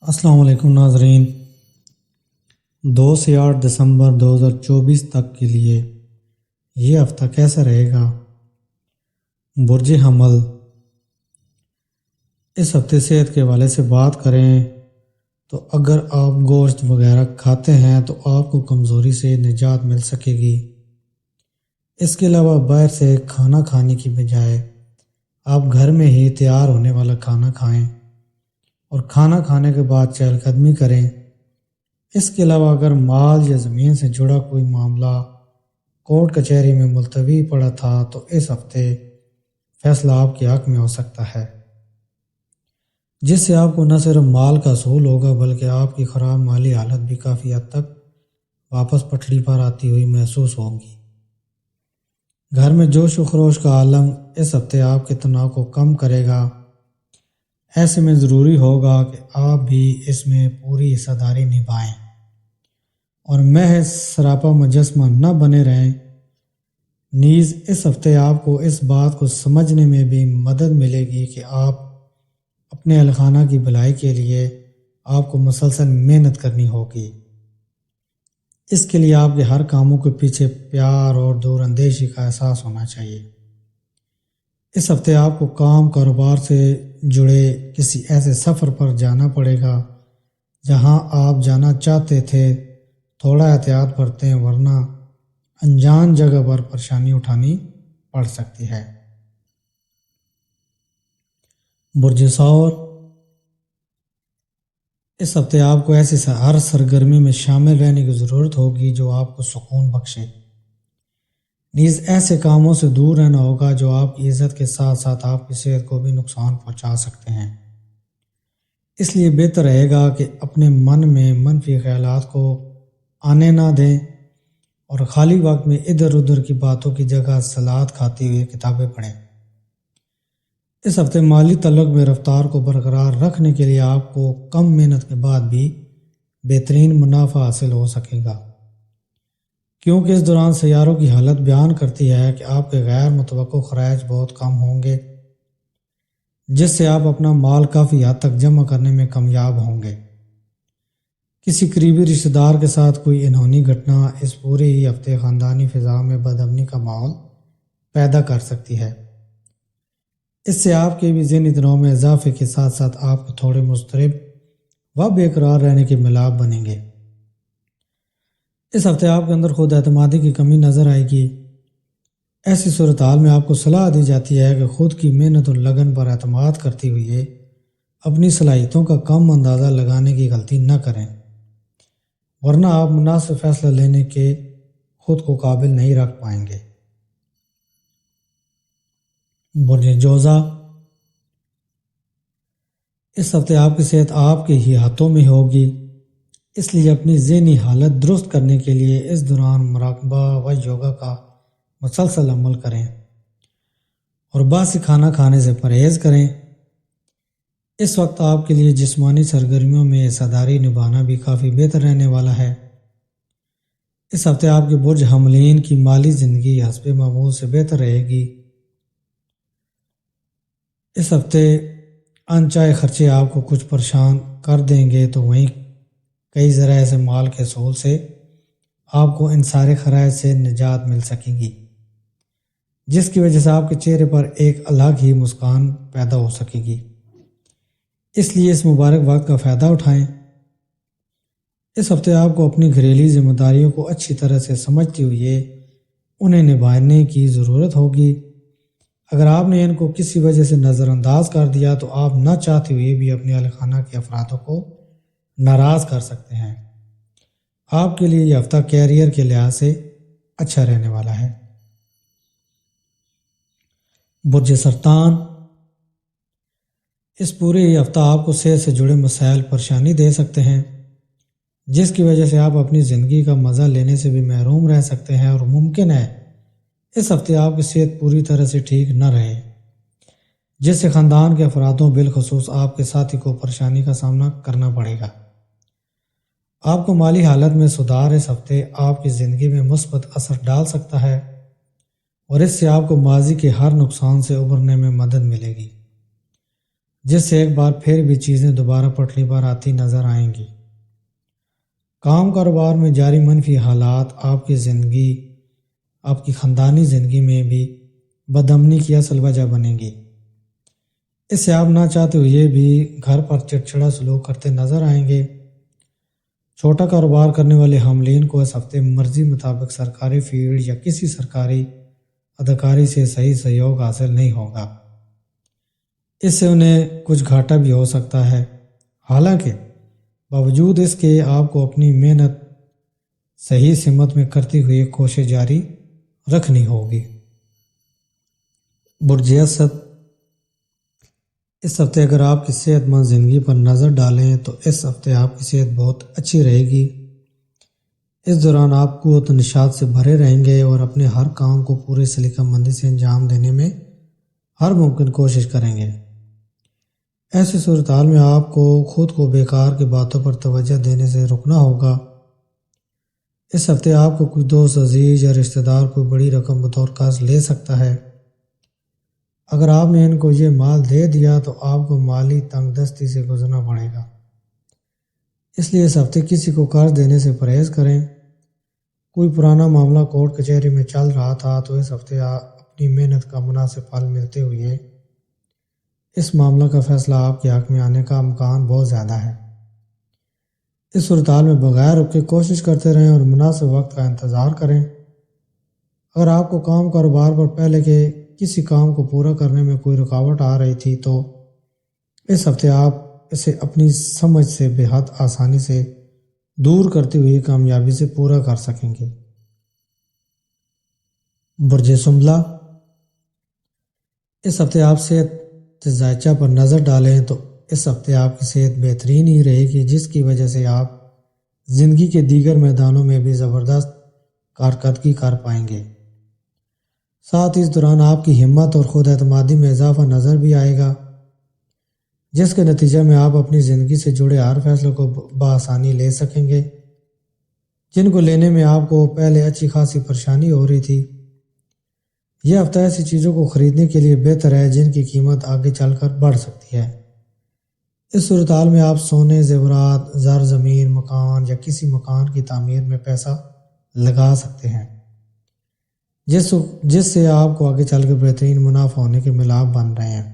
السلام علیکم ناظرین، 2 سے 8 دسمبر 2024 تک کے لیے یہ ہفتہ کیسا رہے گا؟ برج حمل۔ اس ہفتے صحت کے حوالے سے بات کریں تو اگر آپ گوشت وغیرہ کھاتے ہیں تو آپ کو کمزوری سے نجات مل سکے گی۔ اس کے علاوہ باہر سے کھانا کھانے کی بجائے آپ گھر میں ہی تیار ہونے والا کھانا کھائیں اور کھانا کھانے کے بعد چہل قدمی کریں۔ اس کے علاوہ اگر مال یا زمین سے جڑا کوئی معاملہ کورٹ کچہری میں ملتوی پڑا تھا تو اس ہفتے فیصلہ آپ کے حق میں ہو سکتا ہے، جس سے آپ کو نہ صرف مال کا حصول ہوگا بلکہ آپ کی خراب مالی حالت بھی کافی حد تک واپس پٹری پر آتی ہوئی محسوس ہوگی۔ گھر میں جوش و خروش کا عالم اس ہفتے آپ کے تناؤ کو کم کرے گا۔ ایسے میں ضروری ہوگا کہ آپ بھی اس میں پوری حصہ داری نبھائیں اور محض سراپا مجسمہ نہ بنے رہیں۔ نیز اس ہفتے آپ کو اس بات کو سمجھنے میں بھی مدد ملے گی کہ آپ اپنے اہل خانہ کی بھلائی کے لیے آپ کو مسلسل محنت کرنی ہوگی۔ اس کے لیے آپ کے ہر کاموں کے پیچھے پیار اور دور اندیشی کا احساس ہونا چاہیے۔ اس ہفتے آپ کو کام کاروبار سے جڑے کسی ایسے سفر پر جانا پڑے گا جہاں آپ جانا چاہتے تھے۔ تھوڑا احتیاط برتیں ورنہ انجان جگہ پر پریشانی اٹھانی پڑ سکتی ہے۔ برج ثور۔ اس ہفتے آپ کو ایسی ہر سرگرمی میں شامل رہنے کی ضرورت ہوگی جو آپ کو سکون بخشے۔ نیز ایسے کاموں سے دور رہنا ہوگا جو آپ کی عزت کے ساتھ ساتھ آپ کی صحت کو بھی نقصان پہنچا سکتے ہیں۔ اس لیے بہتر رہے گا کہ اپنے من میں منفی خیالات کو آنے نہ دیں اور خالی وقت میں ادھر ادھر کی باتوں کی جگہ سلاد کھاتے ہوئے کتابیں پڑھیں۔ اس ہفتے مالی تعلق میں رفتار کو برقرار رکھنے کے لیے آپ کو کم محنت کے بعد بھی بہترین منافع حاصل ہو سکے گا، کیونکہ اس دوران سیاروں کی حالت بیان کرتی ہے کہ آپ کے غیر متوقع خرائط بہت کم ہوں گے، جس سے آپ اپنا مال کافی حد تک جمع کرنے میں کامیاب ہوں گے۔ کسی قریبی رشتہ دار کے ساتھ کوئی انہونی گھٹنا اس پورے ہی ہفتے خاندانی فضا میں بدامنی کا ماحول پیدا کر سکتی ہے۔ اس سے آپ کے بھی ذہنی تناؤ میں اضافے کے ساتھ ساتھ آپ کو تھوڑے مضطرب و بے قرار رہنے کے ملاب بنیں گے۔ اس ہفتے آپ کے اندر خود اعتمادی کی کمی نظر آئے گی۔ ایسی صورتحال میں آپ کو صلاح دی جاتی ہے کہ خود کی محنت اور لگن پر اعتماد کرتے ہوئے اپنی صلاحیتوں کا کم اندازہ لگانے کی غلطی نہ کریں، ورنہ آپ مناسب فیصلہ لینے کے خود کو قابل نہیں رکھ پائیں گے۔ برج جوزا۔ اس ہفتے آپ کی صحت آپ کے ہی ہاتھوں میں ہوگی، اس لیے اپنی ذہنی حالت درست کرنے کے لیے اس دوران مراقبہ و یوگا کا مسلسل عمل کریں اور باسی کھانا کھانے سے پرہیز کریں۔ اس وقت آپ کے لیے جسمانی سرگرمیوں میں حصہ داری نبھانا بھی کافی بہتر رہنے والا ہے۔ اس ہفتے آپ کے برج حملین کی مالی زندگی حسب معمول سے بہتر رہے گی۔ اس ہفتے انچائے خرچے آپ کو کچھ پریشان کر دیں گے، تو وہیں کئی ذرائع سے مال کے حصول سے آپ کو ان سارے خرائط سے نجات مل سکے گی، جس کی وجہ سے آپ کے چہرے پر ایک الگ ہی مسکان پیدا ہو سکے گی۔ اس لیے اس مبارک وقت کا فائدہ اٹھائیں۔ اس ہفتے آپ کو اپنی گھریلو ذمہ داریوں کو اچھی طرح سے سمجھتے ہوئے انہیں نبھانے کی ضرورت ہوگی۔ اگر آپ نے ان کو کسی وجہ سے نظر انداز کر دیا تو آپ نہ چاہتے ہوئے بھی اپنے اہل خانہ کے افرادوں کو ناراض کر سکتے ہیں۔ آپ کے لیے یہ ہفتہ کیریئر کے لحاظ سے اچھا رہنے والا ہے۔ برج سرطان۔ اس پورے ہی ہفتہ آپ کو صحت سے جڑے مسائل پریشانی دے سکتے ہیں، جس کی وجہ سے آپ اپنی زندگی کا مزہ لینے سے بھی محروم رہ سکتے ہیں، اور ممکن ہے اس ہفتے آپ کی صحت پوری طرح سے ٹھیک نہ رہے، جس سے خاندان کے افرادوں بالخصوص آپ کے ساتھی کو پریشانی کا سامنا کرنا پڑے گا۔ آپ کو مالی حالت میں سدھار اس ہفتے آپ کی زندگی میں مثبت اثر ڈال سکتا ہے، اور اس سے آپ کو ماضی کے ہر نقصان سے ابھرنے میں مدد ملے گی۔ جس سے ایک بار پھر بھی چیزیں دوبارہ پٹری پر آتی نظر آئیں گی۔ کام کاروبار میں جاری منفی حالات آپ کی زندگی، آپ کی خاندانی زندگی میں بھی بدامنی کی اصل وجہ بنے گی۔ اس سے آپ نہ چاہتے ہوئے بھی گھر پر چڑچڑا سلوک کرتے نظر آئیں گے۔ چھوٹا کاروبار کرنے والے حاملین کو اس ہفتے مرضی مطابق سرکاری فیلڈ یا کسی سرکاری ادارے سے صحیح سہیوگ حاصل نہیں ہوگا۔ اس سے انہیں کچھ گھاٹا بھی ہو سکتا ہے، حالانکہ باوجود اس کے آپ کو اپنی محنت صحیح سمت میں کرتے ہوئے کوشش جاری رکھنی ہوگی۔ برج اسد، اس ہفتے اگر آپ کی صحت مند زندگی پر نظر ڈالیں تو اس ہفتے آپ کی صحت بہت اچھی رہے گی۔ اس دوران آپ قوت و نشاط سے بھرے رہیں گے اور اپنے ہر کام کو پورے سلیقہ مندی سے انجام دینے میں ہر ممکن کوشش کریں گے۔ ایسی صورتحال میں آپ کو خود کو بیکار کی باتوں پر توجہ دینے سے رکنا ہوگا۔ اس ہفتے آپ کو کوئی دوست عزیز یا رشتہ دار کوئی بڑی رقم بطور قرض لے سکتا ہے۔ اگر آپ نے ان کو یہ مال دے دیا تو آپ کو مالی تنگ دستی سے گزرنا پڑے گا، اس لیے اس ہفتے کسی کو قرض دینے سے پرہیز کریں۔ کوئی پرانا معاملہ کورٹ کچہری میں چل رہا تھا تو اس ہفتے اپنی محنت کا مناسب پھل ملتے ہوئے اس معاملہ کا فیصلہ آپ کے حق میں آنے کا امکان بہت زیادہ ہے۔ اس صورتحال میں بغیر رکے کوشش کرتے رہیں اور مناسب وقت کا انتظار کریں۔ اگر آپ کو کام کاروبار پر پہلے کے کسی کام کو پورا کرنے میں کوئی رکاوٹ آ رہی تھی تو اس ہفتے آپ اسے اپنی سمجھ سے بے حد آسانی سے دور کرتے ہوئے کامیابی سے پورا کر سکیں گے۔ برج سنبلہ، اس ہفتے آپ صحت ذائچہ پر نظر ڈالیں تو اس ہفتے آپ کی صحت بہترین ہی رہے گی، جس کی وجہ سے آپ زندگی کے دیگر میدانوں میں بھی زبردست کارکردگی کر پائیں گے۔ ساتھ اس دوران آپ کی ہمت اور خود اعتمادی میں اضافہ نظر بھی آئے گا، جس کے نتیجہ میں آپ اپنی زندگی سے جڑے ہر فیصلے کو بآسانی لے سکیں گے، جن کو لینے میں آپ کو پہلے اچھی خاصی پریشانی ہو رہی تھی۔ یہ ہفتہ ایسی چیزوں کو خریدنے کے لیے بہتر ہے جن کی قیمت آگے چل کر بڑھ سکتی ہے۔ اس صورتحال میں آپ سونے، زیورات، زر زمین، مکان یا کسی مکان کی تعمیر میں پیسہ لگا سکتے ہیں، جس سے آپ کو آگے چل کے بہترین منافع ہونے کے ملاب بن رہے ہیں۔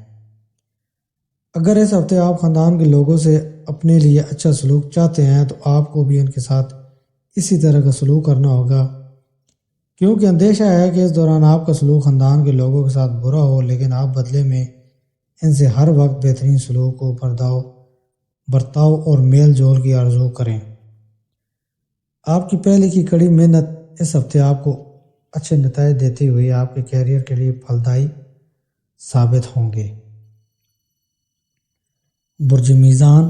اگر اس ہفتے آپ خاندان کے لوگوں سے اپنے لیے اچھا سلوک چاہتے ہیں تو آپ کو بھی ان کے ساتھ اسی طرح کا سلوک کرنا ہوگا، کیونکہ اندیشہ ہے کہ اس دوران آپ کا سلوک خاندان کے لوگوں کے ساتھ برا ہو، لیکن آپ بدلے میں ان سے ہر وقت بہترین سلوک کو برتاؤ اور میل جول کی آرزو کریں۔ آپ کی پہلے کی کڑی محنت اس ہفتے آپ کو اچھے نتائج دیتے ہوئے آپ کے کیریئر کے لیے پھلدائی ثابت ہوں گے۔ برج میزان،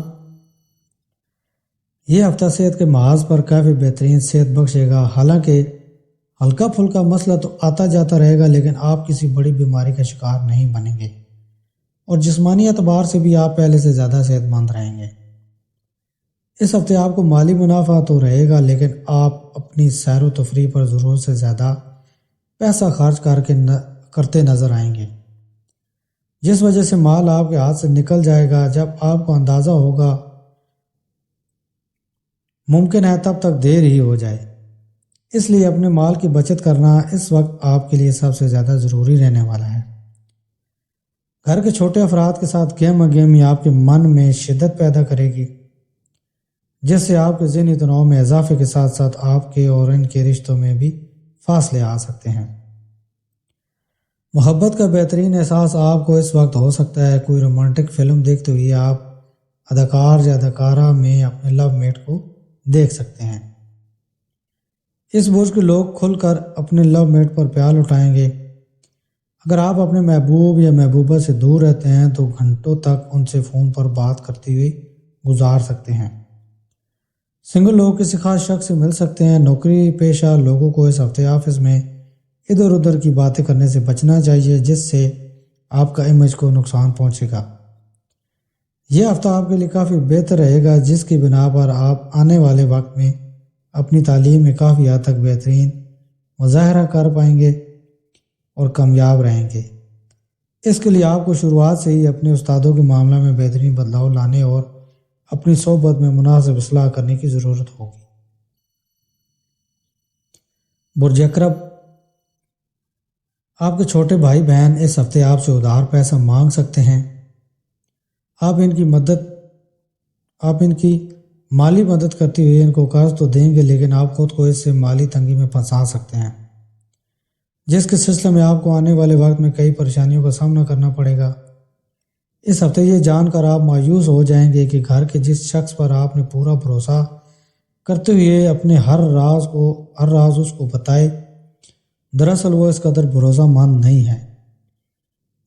یہ ہفتہ صحت کے محاذ پر کافی بہترین صحت بخشے گا۔ حالانکہ ہلکا پھلکا مسئلہ تو آتا جاتا رہے گا، لیکن آپ کسی بڑی بیماری کا شکار نہیں بنیں گے اور جسمانی اعتبار سے بھی آپ پہلے سے زیادہ صحت مند رہیں گے۔ اس ہفتے آپ کو مالی منافع تو رہے گا، لیکن آپ اپنی سیر و تفریح پر ضرورت سے زیادہ پیسہ خرچ کرتے نظر آئیں گے، جس وجہ سے مال آپ کے ہاتھ سے نکل جائے گا جب آپ کو اندازہ ہوگا۔ ممکن ہے تب تک دیر ہی ہو جائے، اس لیے اپنے مال کی بچت کرنا اس وقت آپ کے لیے سب سے زیادہ ضروری رہنے والا ہے۔ گھر کے چھوٹے افراد کے ساتھ گہما گہمی آپ کے من میں شدت پیدا کرے گی، جس سے آپ کے ذہنی تناؤ میں اضافے کے ساتھ ساتھ آپ کے اور ان کے رشتوں میں بھی فاصلے آ سکتے ہیں۔ محبت کا بہترین احساس آپ کو اس وقت ہو سکتا ہے۔ کوئی رومانٹک فلم دیکھتے ہوئے آپ اداکار یا اداکارہ میں اپنے لو میٹ کو دیکھ سکتے ہیں۔ اس برج کے لوگ کھل کر اپنے لو میٹ پر پیال اٹھائیں گے۔ اگر آپ اپنے محبوب یا محبوبہ سے دور رہتے ہیں تو گھنٹوں تک ان سے فون پر بات کرتے ہوئے گزار سکتے ہیں۔ سنگل لوگ کسی خاص شخص سے مل سکتے ہیں۔ نوکری پیشہ لوگوں کو اس ہفتے آفس میں ادھر ادھر کی باتیں کرنے سے بچنا چاہیے، جس سے آپ کا امیج کو نقصان پہنچے گا۔ یہ ہفتہ آپ کے لیے کافی بہتر رہے گا، جس کی بنا پر آپ آنے والے وقت میں اپنی تعلیم میں کافی حد تک بہترین مظاہرہ کر پائیں گے اور کامیاب رہیں گے۔ اس کے لیے آپ کو شروعات سے ہی اپنے استادوں کے معاملہ میں بہترین بدلاؤ لانے اور اپنی صحبت میں مناسب اصلاح کرنے کی ضرورت ہوگی۔ برج اکرب، آپ کے چھوٹے بھائی بہن اس ہفتے آپ سے ادھار پیسہ مانگ سکتے ہیں۔ آپ ان کی مالی مدد کرتے ہوئے ان کو قرض تو دیں گے، لیکن آپ خود کو اس سے مالی تنگی میں پھنسا سکتے ہیں، جس کے سلسلے میں آپ کو آنے والے وقت میں کئی پریشانیوں کا سامنا کرنا پڑے گا۔ اس ہفتے یہ جان کر آپ مایوس ہو جائیں گے کہ گھر کے جس شخص پر آپ نے پورا بھروسہ کرتے ہوئے اپنے ہر راز اس کو بتائے، دراصل وہ اس قدر بھروسہ مند نہیں ہے۔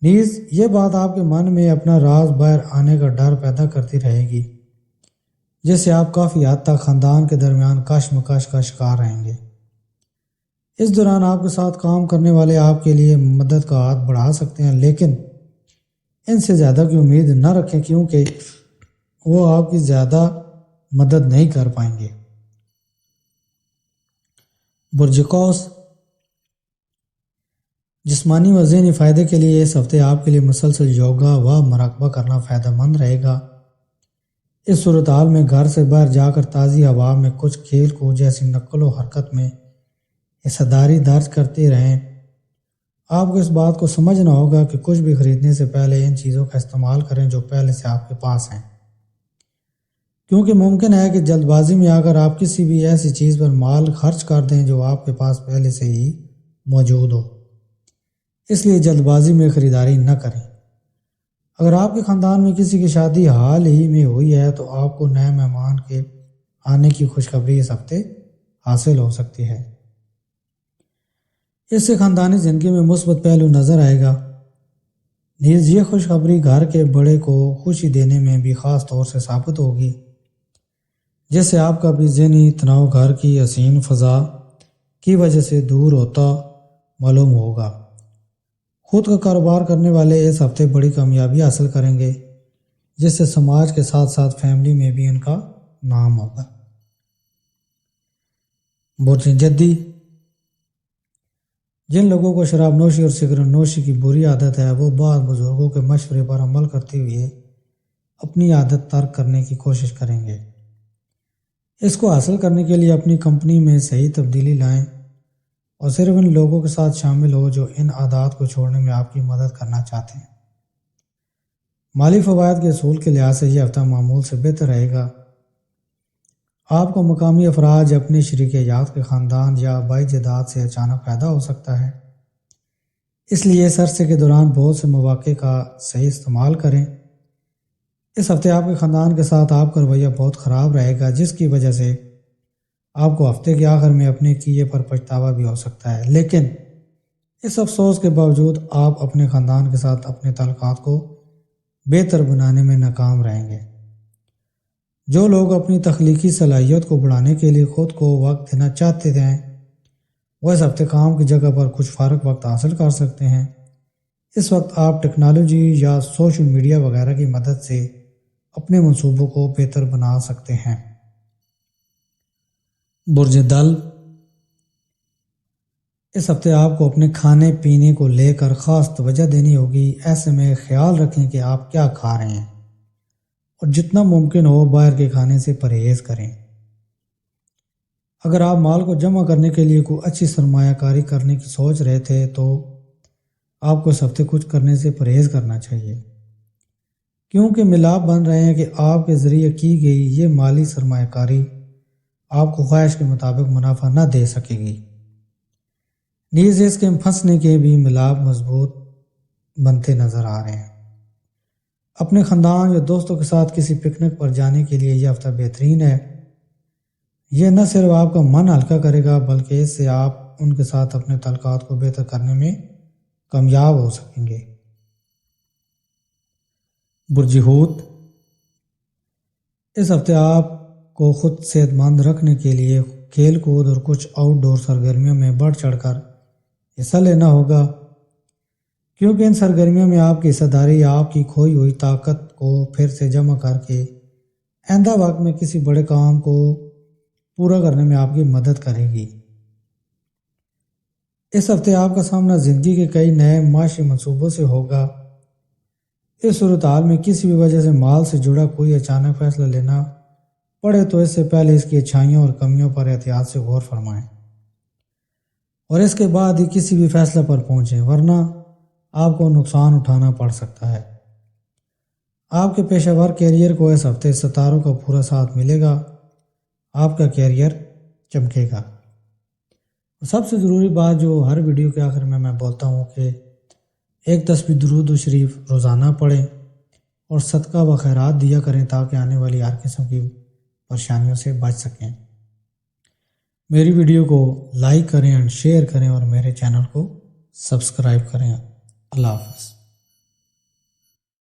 نیز یہ بات آپ کے من میں اپنا راز باہر آنے کا ڈر پیدا کرتی رہے گی، جس سے آپ کافی حد تک خاندان کے درمیان کشمکش کا شکار رہیں گے۔ اس دوران آپ کے ساتھ کام کرنے والے آپ کے لیے مدد کا ہاتھ بڑھا سکتے ہیں، لیکن ان سے زیادہ کی امید نہ رکھیں، کیونکہ وہ آپ کی زیادہ مدد نہیں کر پائیں گے۔ برج قوس، جسمانی و ذہنی فائدے کے لیے اس ہفتے آپ کے لیے مسلسل یوگا و مراقبہ کرنا فائدہ مند رہے گا۔ اس صورتحال میں گھر سے باہر جا کر تازی ہوا میں کچھ کھیل کود جیسی نقل و حرکت میں حصہ داری درج کرتے رہیں۔ آپ کو اس بات کو سمجھنا ہوگا کہ کچھ بھی خریدنے سے پہلے ان چیزوں کا استعمال کریں جو پہلے سے آپ کے پاس ہیں، کیونکہ ممکن ہے کہ جلد بازی میں اگر آپ کسی بھی ایسی چیز پر مال خرچ کر دیں جو آپ کے پاس پہلے سے ہی موجود ہو، اس لیے جلد بازی میں خریداری نہ کریں۔ اگر آپ کے خاندان میں کسی کی شادی حال ہی میں ہوئی ہے تو آپ کو نئے مہمان کے آنے کی خوشخبری اس ہفتے حاصل ہو سکتی ہے۔ اس سے خاندانی زندگی میں مثبت پہلو نظر آئے گا۔ نیز یہ خوشخبری گھر کے بڑے کو خوشی دینے میں بھی خاص طور سے ثابت ہوگی، جس سے آپ کا بھی ذہنی تناؤ گھر کی حسین فضا کی وجہ سے دور ہوتا معلوم ہوگا۔ خود کا کاروبار کرنے والے اس ہفتے بڑی کامیابی حاصل کریں گے، جس سے سماج کے ساتھ ساتھ فیملی میں بھی ان کا نام ہوگا۔ برج جدی، جن لوگوں کو شراب نوشی اور سگریٹ نوشی کی بری عادت ہے، وہ بعض بزرگوں کے مشورے پر عمل کرتے ہوئے اپنی عادت ترک کرنے کی کوشش کریں گے۔ اس کو حاصل کرنے کے لیے اپنی کمپنی میں صحیح تبدیلی لائیں اور صرف ان لوگوں کے ساتھ شامل ہو جو ان عادات کو چھوڑنے میں آپ کی مدد کرنا چاہتے ہیں۔ مالی فوائد کے اصول کے لحاظ سے یہ ہفتہ معمول سے بہتر رہے گا۔ آپ کو مقامی افراد یا اپنے شریک حیات کے خاندان یا بائی جداد سے اچانک فائدہ ہو سکتا ہے، اس لیے اس عرصے کے دوران بہت سے مواقع کا صحیح استعمال کریں۔ اس ہفتے آپ کے خاندان کے ساتھ آپ کا رویہ بہت خراب رہے گا، جس کی وجہ سے آپ کو ہفتے کے آخر میں اپنے کیے پر پچھتاوا بھی ہو سکتا ہے، لیکن اس افسوس کے باوجود آپ اپنے خاندان کے ساتھ اپنے تعلقات کو بہتر بنانے میں ناکام رہیں گے۔ جو لوگ اپنی تخلیقی صلاحیت کو بڑھانے کے لیے خود کو وقت دینا چاہتے ہیں، وہ اس ہفتے کام کی جگہ پر کچھ فارغ وقت حاصل کر سکتے ہیں۔ اس وقت آپ ٹیکنالوجی یا سوشل میڈیا وغیرہ کی مدد سے اپنے منصوبوں کو بہتر بنا سکتے ہیں۔ برج دل، اس ہفتے آپ کو اپنے کھانے پینے کو لے کر خاص توجہ دینی ہوگی۔ ایسے میں خیال رکھیں کہ آپ کیا کھا رہے ہیں اور جتنا ممکن ہو باہر کے کھانے سے پرہیز کریں۔ اگر آپ مال کو جمع کرنے کے لیے کوئی اچھی سرمایہ کاری کرنے کی سوچ رہے تھے تو آپ کو اس ہفتے کچھ کرنے سے پرہیز کرنا چاہیے، کیونکہ ملاپ بن رہے ہیں کہ آپ کے ذریعے کی گئی یہ مالی سرمایہ کاری آپ کو خواہش کے مطابق منافع نہ دے سکے گی۔ نیز اس کے پھنسنے کے بھی ملاپ مضبوط بنتے نظر آ رہے ہیں۔ اپنے خاندان یا دوستوں کے ساتھ کسی پکنک پر جانے کے لیے یہ ہفتہ بہترین ہے۔ یہ نہ صرف آپ کا من ہلکا کرے گا بلکہ اس سے آپ ان کے ساتھ اپنے تعلقات کو بہتر کرنے میں کامیاب ہو سکیں گے۔ برج حوت، اس ہفتے آپ کو خود صحت مند رکھنے کے لیے کھیل کود اور کچھ آؤٹ ڈور سرگرمیوں میں بڑھ چڑھ کر حصہ لینا ہوگا، کیونکہ ان سرگرمیوں میں آپ کی حصہ داری آپ کی کھوئی ہوئی طاقت کو پھر سے جمع کر کے آئندہ وقت میں کسی بڑے کام کو پورا کرنے میں آپ کی مدد کرے گی۔ اس ہفتے آپ کا سامنا زندگی کے کئی نئے معاشی منصوبوں سے ہوگا۔ اس صورتحال میں کسی بھی وجہ سے مال سے جڑا کوئی اچانک فیصلہ لینا پڑے تو اس سے پہلے اس کی اچھائیوں اور کمیوں پر احتیاط سے غور فرمائیں اور اس کے بعد ہی کسی بھی فیصلے پر پہنچیں، ورنہ آپ کو نقصان اٹھانا پڑ سکتا ہے۔ آپ کے پیشہ ور کیریئر کو اس ہفتے ستاروں کا پورا ساتھ ملے گا، آپ کا کیریئر چمکے گا۔ سب سے ضروری بات جو ہر ویڈیو کے آخر میں بولتا ہوں کہ ایک تسبیح درود و شریف روزانہ پڑھیں اور صدقہ و خیرات دیا کریں تاکہ آنے والی ہر قسم کی پریشانیوں سے بچ سکیں۔ میری ویڈیو کو لائک کریں اور شیئر کریں اور میرے چینل کو سبسکرائب کریں۔ اللہ حافظ۔